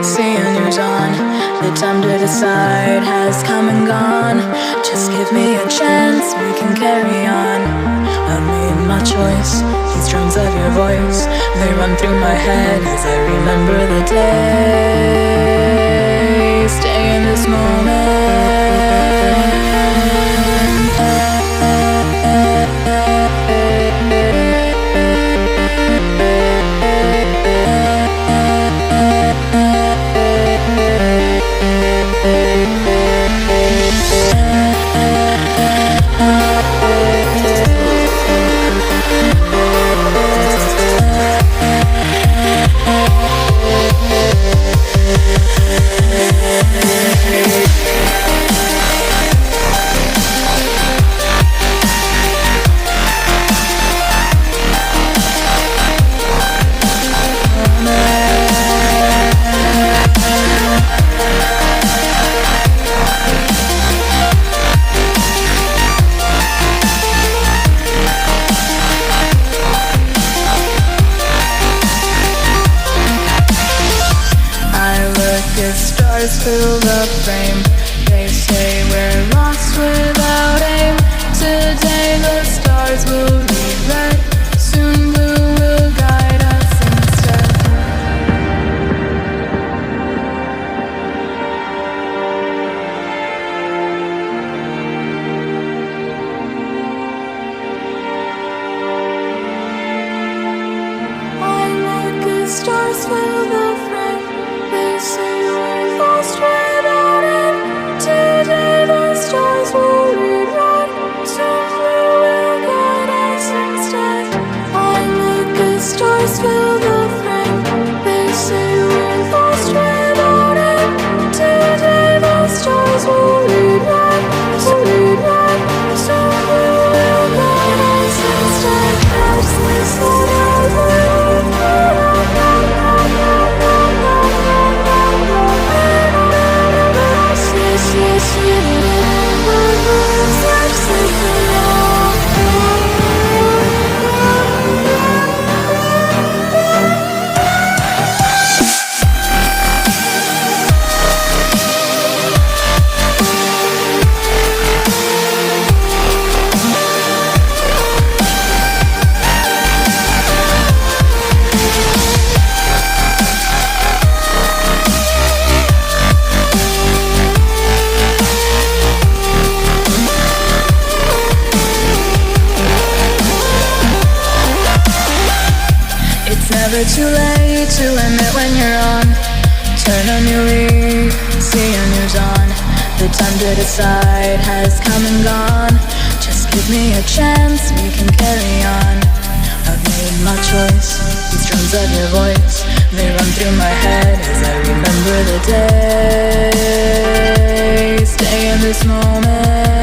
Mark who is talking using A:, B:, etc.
A: See a new dawn. The time to decide has come and gone. Just give me a chance, we can carry on. I've made my choice. These drums of your voice, they run through my head as I remember the day. Stay in this moment. Fill the frame. They say we're lost without aim. Today the stars will read red. Soon blue will guide us instead. I let the stars fill the frame. They say we're lost without aim. Today the stars will read red. Soon blue will guide us instead. I let the stars fill the frame. They say we're lost without aim. Today the stars will read red. Soon blue will guide us instead. Catch this never too late to admit when you're on. Turn a new leaf, see a new dawn. The time to decide has come and gone. Just give me a chance, we can carry on. I've made my choice. These drums of your voice, they run through my head as I remember the day. Stay in this moment.